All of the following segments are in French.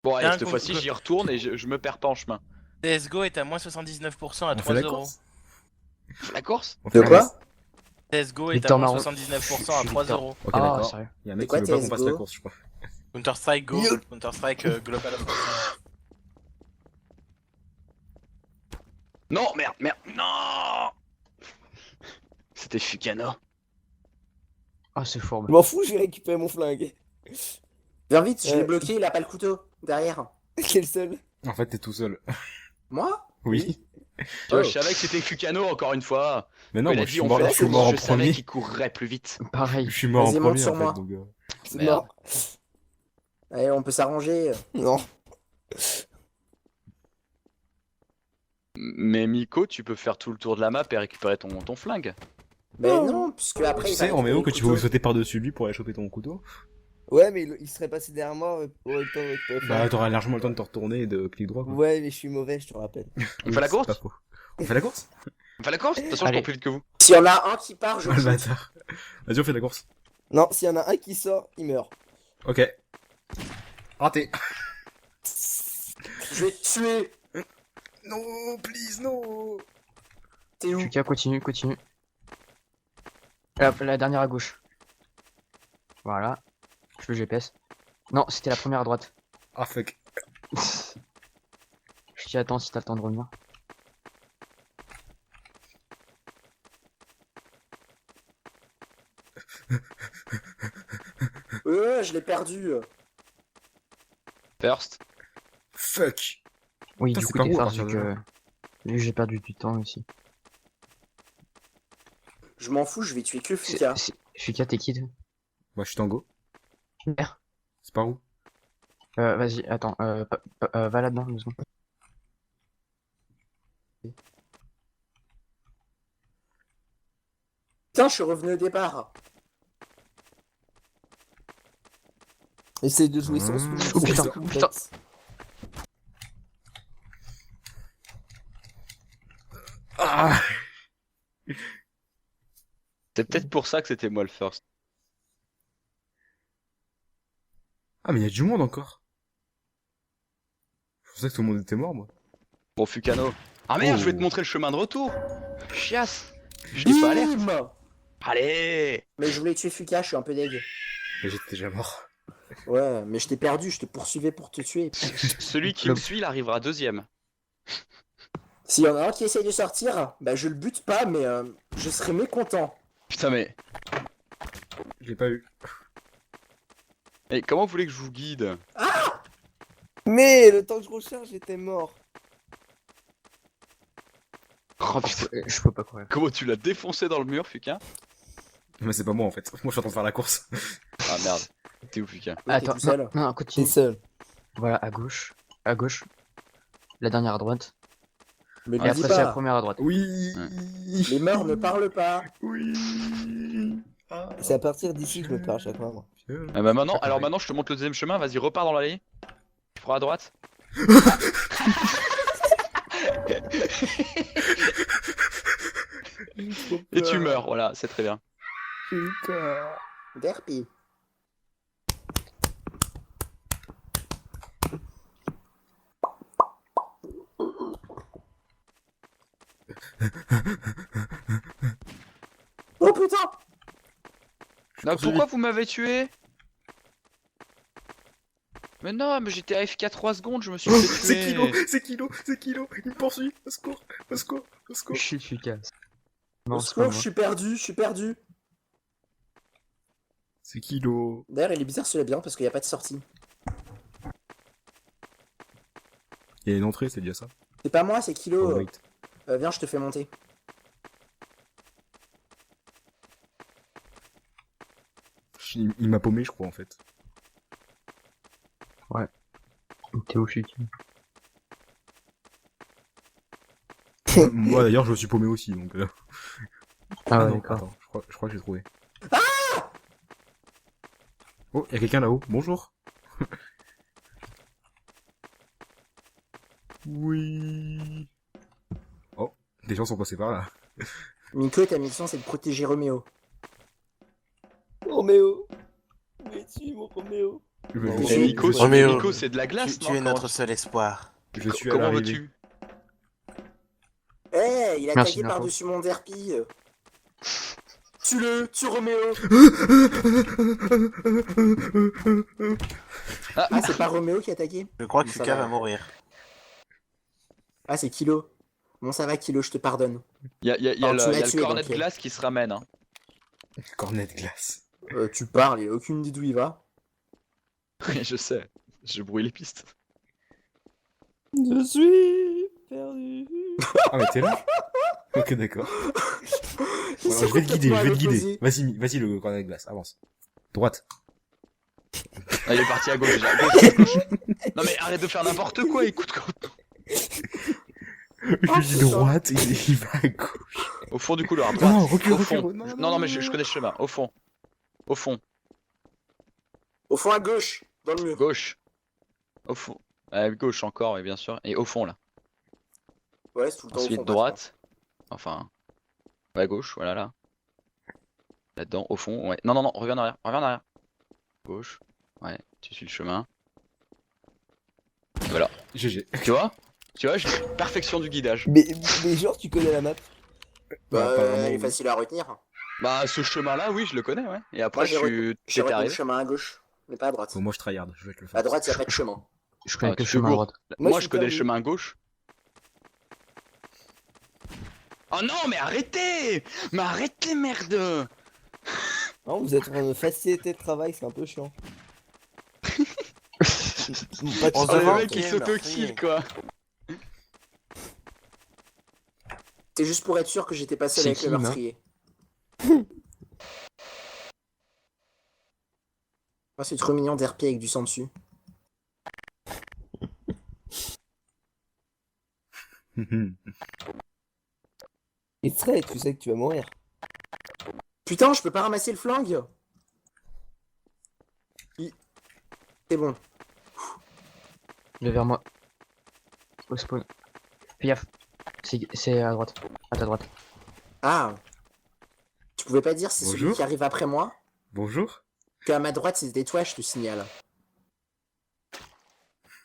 Bon, allez, Tiens, cette fois-ci, j'y retourne et je me perds pas en chemin. CSGO est à moins 79% à On fait 3 la euros. course. La course? On fait De la quoi? course. CSGO est à Victor moins Marron. 79% à Je suis 3 Victor. euros. Ok, Ah, d'accord. sérieux. Il y a un C'est mec quoi, qui veut pas qu'on fasse la CS:GO? course, je crois. Counter-Strike Go. Yo. Counter-Strike Global Offensive. Non, merde, non. C'était Fukano. Ah, c'est fourbe. Je m'en fous, je vais récupérer mon flingue. Viens vite, je l'ai Ouais. bloqué, il a pas le couteau. Derrière. Quel seul? En fait, t'es tout seul. Moi? Oui. Tu vois, je savais que c'était Fukano encore une fois. Mais non, Il moi a je dit, suis on mort, fait la je suis course, mort en je savais premier. qu'il courrait plus vite. Pareil. Je suis mort en Vas-y, monte premier sur en moi. fait, donc. C'est Merde. mort. Allez, on peut s'arranger. Non. Mais Miko, tu peux faire tout le tour de la map et récupérer ton flingue. Mais Non. non, puisque après Tu il sais, va en méo, que récupérer tu le peux couteau. sauter par-dessus lui pour aller choper ton couteau. Ouais, mais il serait passé derrière moi pour le temps de récupérer le Bah, flingue. t'auras largement le temps de te retourner et de clic droit, quoi. Ouais, mais je suis mauvais, je te rappelle. On fait la C'est course? pas faux. On fait la course? On fait la course? De toute façon, je Allez. cours plus vite que vous. S'il y en a un qui part, je Oh le shoot. bâtard. Vas-y, on fait la course. Non, s'il y en a un qui sort, il meurt. Ok. Raté. Je vais te tuer. Non, please, non. T'es où? Fuka, continue, continue. La dernière à gauche. Voilà. Je fais le GPS. Non, c'était la première à droite. Ah, fuck. Je t'y attends si t'as le temps de revenir. Je l'ai perdu. First. Fuck. Oui, Putain, du c'est coup, pas t'es beau à farce partir vu de que... là. vu que j'ai perdu du temps aussi. Je m'en fous, je vais tuer que Fuka. Fuka, t'es qui toi? Moi, je suis Tango. Merde. C'est par où? Vas-y, attends, va là-dedans, 2 secondes. Putain, je suis revenu au départ. Essaye de jouer sans Mmh. soucis. Oh, putain, c'est putain. complexe. Ah. C'est peut-être pour ça que c'était moi le first. Ah, mais il y a du monde encore. Je pensais que tout le monde était mort, moi. Bon, Fukano. Ah merde, Oh. je vais te montrer le chemin de retour. Chiasse. Je dis pas alerte. Bim. Allez. Mais je voulais tuer Fuka, je suis un peu deg. Mais j'étais déjà mort. Ouais, mais je t'ai perdu, je te poursuivais pour te tuer. Celui qui me suit, il arrivera deuxième. S'il y en a un qui essaye de sortir, bah je le bute pas, mais je serais mécontent. Putain, mais. Je l'ai pas eu. Et comment vous voulez que je vous guide? Mais le temps que je recharge, j'étais mort. Oh putain. Je peux pas courir. Comment tu l'as défoncé dans le mur, Fuka? Mais c'est pas moi, en fait. Moi, je suis en train de faire la course. Ah merde. T'es où, Fuka? Ouais, t'es Attends, tout seul. non, T'es continue. seul. Voilà, à gauche. À gauche. La dernière à droite. Mais Et ne dis après, c'est la pas. première à droite. Oui. Les morts ne parlent pas. Oui. Ah. C'est à partir d'ici que je me perds à chaque fois, moi. Ah bah maintenant, C'est alors pareil. maintenant, je te montre le deuxième chemin. Vas-y, repars dans l'allée. Tu prends à droite. Et tu meurs, voilà, c'est très bien. Putain. Derpy. Oh putain! Non, pourquoi vous m'avez tué? Mais non, mais j'étais AFK 3 secondes, je me suis Oh, fait c'est tuer. Kilo, c'est Kilo, c'est Kilo. Il me poursuit. Au secours, au secours, au secours. Je suis Fuka. Au Non, c'est pas secours, moi. je suis perdu, je suis perdu. C'est Kilo. D'ailleurs, il est bizarre ce labyrinthe parce qu'il n'y a pas de sortie. Il y a une entrée, c'est déjà ça. C'est pas moi, c'est Kilo. Oh, wait. Viens, je te fais monter. Il m'a paumé, je crois, en fait. T'es où, Fuka? Moi, d'ailleurs, je me suis paumé aussi, donc... Ah ouais, non, d'accord. attends, je crois que j'ai trouvé. Oh, y a quelqu'un là-haut. Bonjour. Oui. Oh, des gens sont passés par là. Miko, ta mission, c'est de protéger Roméo. Roméo. Où es-tu, mon Roméo? je Mais suis, Nico, je Oh, mais Nico, c'est de la glace, Tu non es Comment notre seul espoir. je suis à Comment l'arrivée. veux-tu? Eh, il a Merci, tagué Nico. par-dessus mon derpy. Tue-le, tue Roméo. Ah, c'est pas Roméo qui a tagué? Je crois que Ça Fuka va. va mourir. Ah, c'est Kilo. Bon, ça va, Kilo, je te pardonne. Il y a Alors, tu m'as le tué, cornet donc, de glace qui se ramène. Hein. Cornet de glace. Tu parles, il a aucune idée d'où il va. Je sais, je brouille les pistes. Je suis perdu. Ah, mais t'es là? Ok, d'accord. Il Bon, s'est alors, je vais te guider, complètement je vais te guider. opposé. Vas-y, le cornet de glace, avance. Droite. Ah, il est parti à gauche déjà. Gauche. Non mais arrête de faire n'importe quoi, écoute. Je dis droite, il va à gauche. Au fond du couloir, à droite. Non, recule, au fond. recule. Non, mais je connais le chemin. Au fond. Au fond. Au fond à gauche, dans le mur. Gauche. Au fond. Gauche encore, oui, bien sûr. Et au fond là. Ouais, c'est tout le temps au Ensuite fond. droite. Enfin. Ouais, gauche, voilà là. Là-dedans, au fond, ouais. Non, reviens en arrière, reviens en arrière. Gauche. Ouais, tu suis le chemin. Et voilà. GG. Tu vois, j'ai perfection du guidage. Mais genre, tu connais la map. Bah, apparemment, il est oui. facile à retenir. Bah, ce chemin-là, oui, je le connais, ouais. Et après, Moi, j'ai tu J'ai t'es retenu le arrivé. chemin à gauche, mais pas à droite. Bon, moi je tryhard, je vais te le À faire. droite, il a pas de chemin. Je connais Ah, que le tu chemin à te droite. Moi, Moi, je je connais le suis chemin à gauche. Oh non, mais arrêtez! Mais arrêtez, merde! Non, vous êtes en train de faciliter le travail, c'est un peu chiant. Pas de On Oh, se le demande mec, qui il est s'auto-kill, meurtrier. quoi. C'est juste pour être sûr que j'étais pas seul C'est avec le qui, hein meurtrier. Oh, c'est trop mignon d'RP avec du sang dessus. Extrait, tu sais que tu vas mourir. Putain, je peux pas ramasser le flingue. C'est bon. Il est vers moi. Au spawn. Fais gaffe. C'est à droite. À ta droite. Ah. Tu pouvais pas dire c'est celui Bonjour. qui arrive après moi? Bonjour. Que à ma droite c'était toi, je te signale.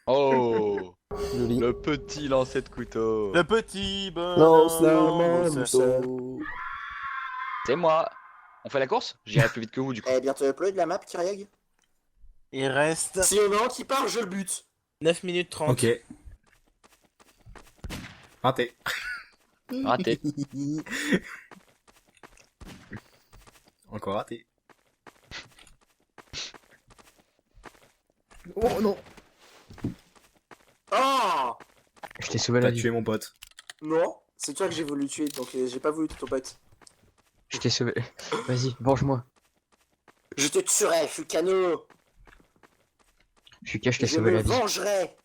Oh, Joli. le petit lancer de couteau. Le petit Non, c'est bonhomme. Mousseau. C'est moi. On fait la course? J'irai plus vite que vous, du coup. Eh, bientôt upload la map, Kyriag? Il reste Si on a un qui part, je le bute. 9 minutes 30. Ok. Raté. Raté. Encore raté. Oh non. Oh Je t'ai sauvé la T'as vie. tué mon pote. non, c'est toi que j'ai voulu tuer, donc j'ai pas voulu tuer ton pote. Je t'ai sauvé. Vas-y, venge-moi. Je te tuerai, Fukano. Fuka, je t'ai Je sauvé me la vie. vengerai.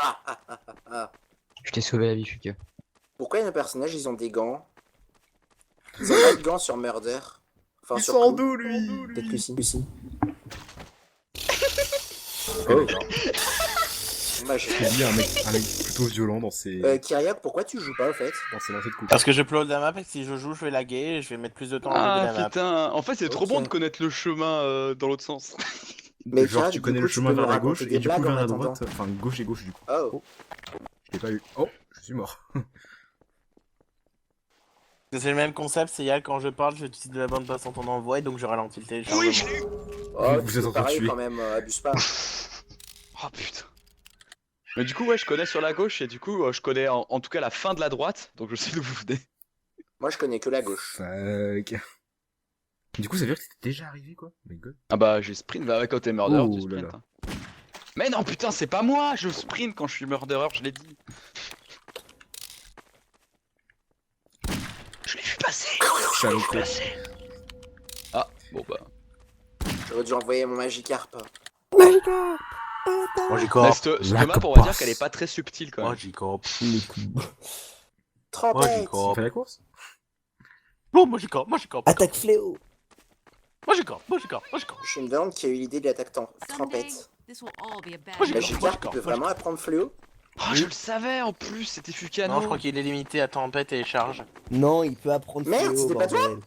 Ah, ah, ah, ah, ah. Je t'ai sauvé la vie, Fuka. Pourquoi nos personnages ils ont des gants? Ils ont pas de gants sur Murder. Enfin, Il sur sort Clou. d'où lui? Peut-être que si. Oh. Bah, j'ai J'ai dit un mec plutôt violent dans ses Kyriak, pourquoi tu joues pas au fait? lancers de coupe. Parce que je upload la map et que si je joue, je vais laguer et je vais mettre plus de temps à Ah loader la map. putain, en fait c'est trop Ok. bon de connaître le chemin dans l'autre sens. Mais Genre Kyriak, tu du connais coup, le tu chemin peux vers me la gauche raconter et des du coup blagues vers en la attendant. droite, enfin gauche et gauche du coup. Oh. Je l'ai pas eu. Oh, je suis mort. C'est le même concept, c'est Yal quand je parle, je décide de la bande passante en envoi et donc je ralentis le téléchargement. Oh, Vous tu êtes fais en train de pareil tuer. quand même, abuse pas. Oh putain. Mais du coup ouais je connais sur la gauche et du coup je connais en tout cas la fin de la droite, donc je sais d'où vous venez. Moi je connais que la gauche. Fuck. Du coup ça veut dire que t'étais déjà arrivé quoi? My god. Ah bah j'ai sprint, bah ouais, quand t'es murderer Oh tu sprint. là là. Hein. Mais non putain c'est pas moi, je sprint quand je suis murderer, je l'ai dit. Je l'ai vu passer. Shallow Ah bon bah. J'aurais dû envoyer mon Magikarp. Moi j'y Bah, corps. cette la map on va dire copasse. qu'elle est pas très subtile quand Moi même. j'y corps. Trompette. On fait la course? Bon, moi j'y corps, moi j'y corps. Attaque fléau. Moi j'y corps, moi j'y corps, moi j'y corps. Je me demande qui a eu l'idée de l'attaque Someday, Trompette. this will all be a bad Moi, j'ai- day. Magikarp Moi, peut je vraiment apprendre Fléau? Oh je le savais en plus, c'était Fukano. Non, je crois qu'il est limité à tempête et charge. Non, il peut apprendre Merde, fléau, c'était pas toi bordel.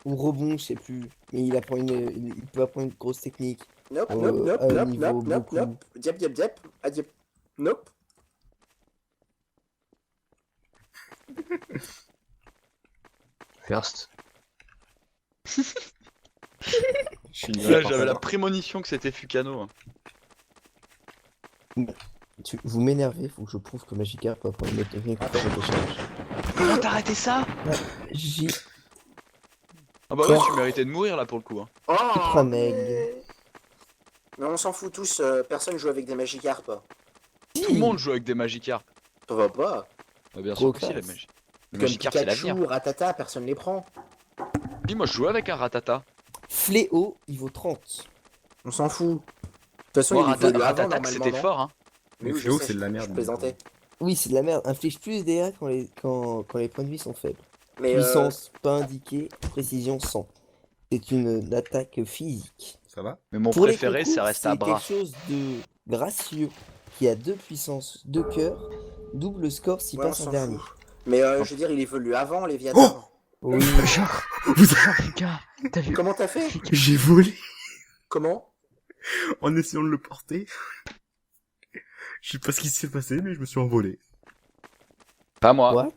Ou rebond, je sais plus. Mais il apprend il peut apprendre une grosse technique. Nope, à nope, un nope, niveau nope, nope, beaucoup. nope. Diap, diap, diap. Ah, diap. Nope. First. Je suis nul à Là, part j'avais ça. la prémonition que c'était Fukano. Vous m'énervez, faut que je prouve que Magikarp peut prendre une technique pour faire des charges. Comment t'as arrêté ça? J. Ah bah ouais, tu méritais de mourir là pour le coup. Hein. Oh, Prameg. mais on s'en fout tous, personne joue avec des Magikarp. Tout le monde joue avec des Magikarp. Ça va pas. Bah, bien Trop sûr que si, classe. les Comme Magikarp c'est l'avenir. Pikachu, Ratata, personne les prend. Si, moi je joue avec un Ratata. Fléau, niveau 30. On s'en fout. De toute façon, Moi, il évolue avant, Ratata normalement, c'était non fort. Hein. Mais oui, Fléau, je sais, c'est de la je merde, plaisantais. Oui, c'est de la merde. Inflige plus de dégâts quand les points de vie sont faibles. Mais Puissance pas indiquée, précision 100. C'est une attaque physique. Ça va? Mais mon Pour les préféré concours, ça reste à c'est bras. quelque chose de gracieux qui a 2 puissances, 2 cœurs, double score s'il ouais, on passe en s'en dernier. fout. Mais je veux dire, il évolue avant, Léviathan. Oui, Genre, Vous Fika, t'as vu? Comment t'as fait J'ai volé Comment en essayant de le porter. Je sais pas ce qui s'est passé, mais je me suis envolé. Pas moi. what?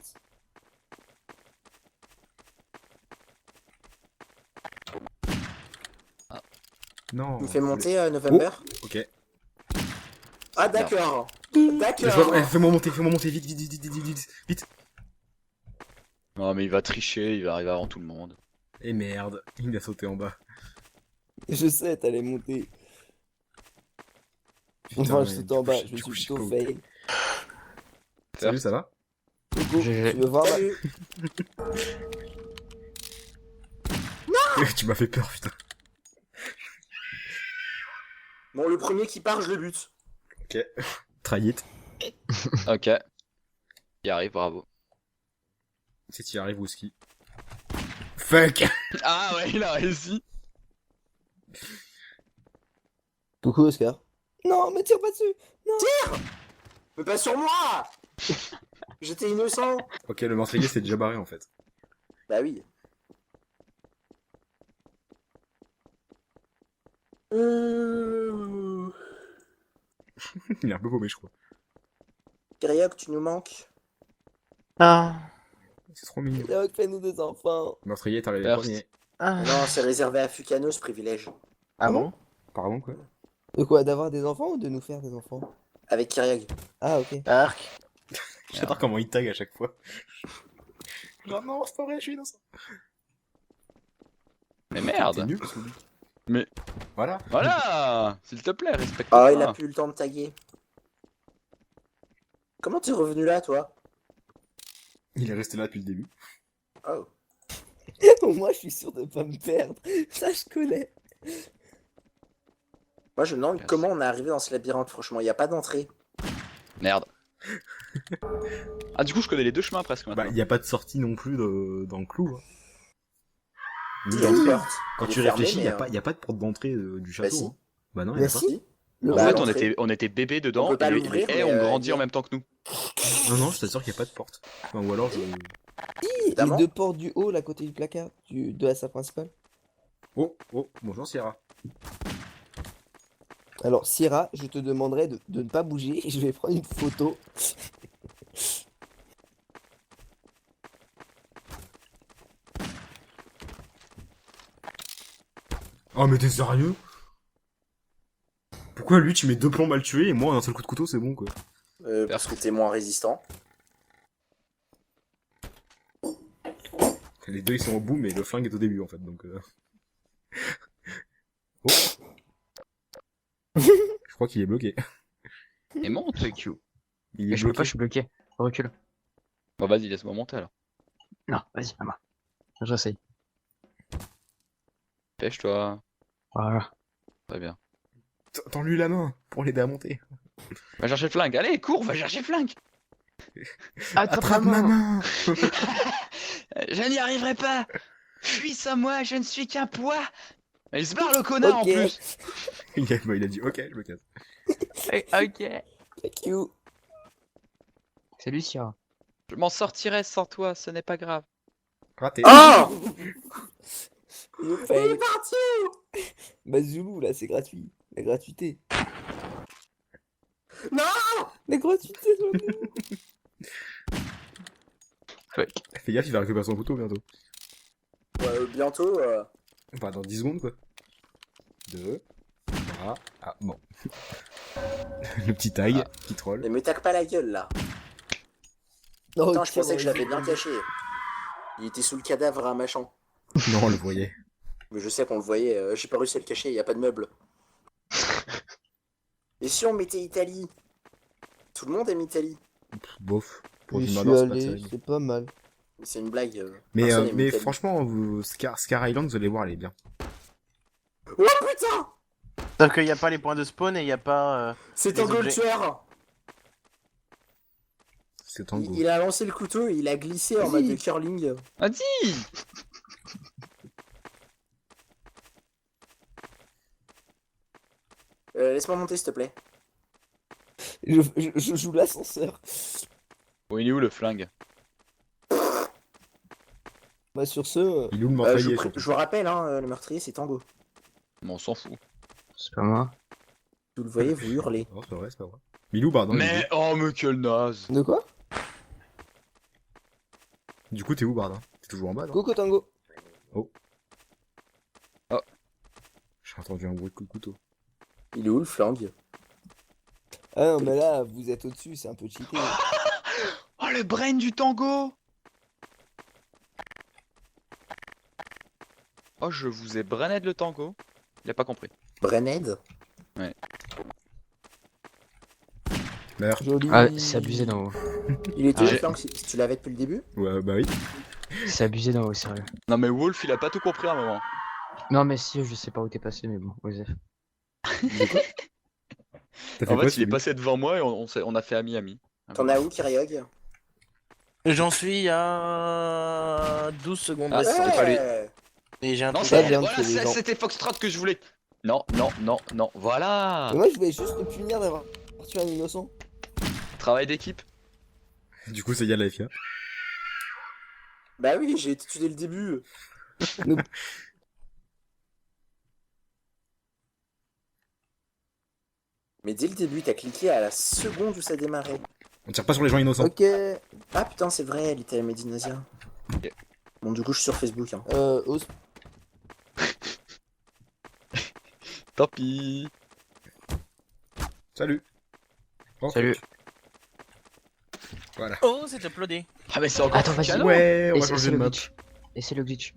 Non. Tu me fais monter, November Ok. Ah, d'accord. Laisse-moi- D'accord. Fais-moi monter, vite, vite, vite, vite, vite, vite, vite. Non mais il va tricher, il va arriver avant tout le monde. Et merde, il a sauté en bas. Je sais, t'allais monter. Putain, Enfin, je mais saute en du bas, coup, je du coup, suis je sais plutôt pas où- fail. Salut, ça va? Coco, GG. tu veux voir ma- Salut. Tu m'as fait peur, putain. Bon, le premier qui part, je le bute. Ok. Try it. Ok. Il arrive, bravo. Si tu y arrives au ski. Fuck! Ah ouais, il a réussi. Coucou Oscar. Non, me tire pas dessus. Mais pas sur moi. J'étais innocent. Ok, le meurtrier s'est déjà barré en fait. Bah oui. Il est un peu paumé, je crois. Kyriok, tu nous manques. C'est trop mignon. Léo, fais-nous des enfants. Le meurtrier est arrivé First. premier. Non, c'est réservé à Fukano ce privilège. Ah bon? Pardon, quoi? De quoi, d'avoir des enfants ou de nous faire des enfants? Avec Kyriok. Ah, ok. J'adore comment il tag à chaque fois. Genre, non, c'est pas vrai, je suis innocent. Mais T'es merde. nul, ce loup. Mais- Voilà. Voilà. S'il te plaît, respecte Ah, il a moi. plus le temps de taguer. Comment t'es revenu là, toi? Il est resté là depuis le début. Oh. Moi, je suis sûr de pas me perdre. Ça, je connais. Moi, je me demande Merci. comment on est arrivé dans ce labyrinthe, franchement. Il n'y a pas d'entrée. Merde. Ah du coup je connais les deux chemins presque Bah, maintenant. il y a pas de sortie non plus dans le clou. Hein. Il y a une porte. Quand Elle tu est fermée, réfléchis, il mais, y a pas de porte d'entrée du Bah château. si. Hein. Bah non, il y Bah a pas. si. Le En Bah, fait alors, on était bébés dedans on peut pas et, l'ouvrir, et mais, on grandit il y a- en même temps que nous. Non, non, je t'assure qu'il y a pas de porte. Enfin, ou alors je... Les Évidemment. 2 portes du haut, là, à côté du placard, de la salle principale. Oh, oh, bonjour Sierra. Alors, Sierra, je te demanderai de ne pas bouger. Je vais prendre une photo. Oh, mais t'es sérieux? Pourquoi lui tu mets 2 plombs mal tués et moi en un seul coup de couteau c'est bon quoi? Parce que t'es moins résistant. Les deux ils sont au bout mais le flingue est au début en fait donc Oh. Je crois qu'il est bloqué. Et monte Q. Il Mais est je peux bloqué. pas, je suis bloqué. Recule. Bon vas-y laisse-moi monter alors. Non, vas-y, à moi. J'essaye. Pêche-toi. Voilà. Très bien. Tends-lui la main pour l'aider à monter. Va chercher le flingue. Allez cours, va chercher le flingue. Attrape ma main. Je n'y arriverai pas. Fuis à moi, je ne suis qu'un poids. Il se barre le connard Ok. en plus. Il a dit ok je me casse. Ok. Thank you. Salut, Sierra. Je m'en sortirai sans toi, ce n'est pas grave. Raté. Oh You Il fail. est parti. Bah, Zulu, là, c'est gratuit. La gratuité. Non. La gratuité, Fuck. Fais gaffe, il va récupérer son couteau bientôt. Bientôt. Enfin, dans 10 secondes, quoi. 2. Voilà. Ah, bon. Le petit tag qui troll. Mais me taque pas la gueule là. Non, Putain, je pensais que je l'avais bien caché. Il était sous le cadavre à machin. Non, on le voyait. Mais je sais qu'on le voyait, j'ai pas réussi à le cacher, y a pas de meuble. Et si on mettait Italie? Tout le monde aime Italie. Bof. Pour J'y du suis Mordor, c'est pas allé, terrible. c'est pas mal. C'est une blague. Mais, personne aime mais Italie. franchement, Scar Island, vous allez voir, elle est bien. Oh putain! Sauf qu'il n'y a pas les points de spawn et il n'y a pas. C'est Les Tango le objets. tueur! C'est Tango. Il a lancé le couteau et il a glissé en mode de curling. Vas-y. Laisse-moi monter s'il te plaît. Je joue l'ascenseur. Bon, il est où le flingue? Bah sur ce, Il est où le Je, meurtrier, vous surtout. je vous rappelle, hein, le meurtrier c'est Tango. Bon, on s'en fout. C'est pas moi. Vous le voyez, vous hurlez. Non, c'est pas vrai, c'est pas vrai. Mais il est où, Bard, hein, Mais oh, mais quel naze. de quoi? Du coup, t'es où, Bard, hein? T'es toujours en bas, non? Coco Tango. J'ai entendu un bruit de coup de couteau. Il est où le flingue? Ah non, mais là, vous êtes au-dessus, c'est un peu cheaté. Oh, le brain du tango. Oh, je vous ai brainé le tango. Il a pas compris. Brenned? Merde. Joli. Ah, c'est abusé d'en haut. Il était Ah, où le j'ai- flingue si tu l'avais depuis le début? Ouais, bah oui. C'est abusé d'en haut, sérieux. Non, mais Wolf, il a pas tout compris à un moment. Non, mais si, je sais pas où t'es passé, mais bon, Osef. T'as fait En quoi, fait, il est Sylvie? passé devant moi et on a fait ami-ami. T'en as où, Kyriog? J'en suis à 12 secondes. Ah, de c'était temps. pas lui. Et j'ai un Non, truc ça c'est vient de voilà, chez les gens. c'était Foxtrot que je voulais. Non, non, non, non, voilà. Mais moi, je voulais juste le punir d'avoir tué un innocent. Travail d'équipe. Du coup, c'est Yal la FIA. Bah oui, j'ai été tué dès le début. Mais dès le début, t'as cliqué à la seconde où ça démarrait. On tire pas sur les gens innocents. Ok, Ah putain, c'est vrai, elle était à Medinazia. Ok. Bon, du coup, je suis sur Facebook. Hein. Os. Tant pis. Salut. Oh, Salut. Voilà. Oh, c'est uploadé. Ah, mais c'est encore Attends, vas-y. canon. Ouais, on Et va c'est changer de le map. glitch. Et c'est le glitch.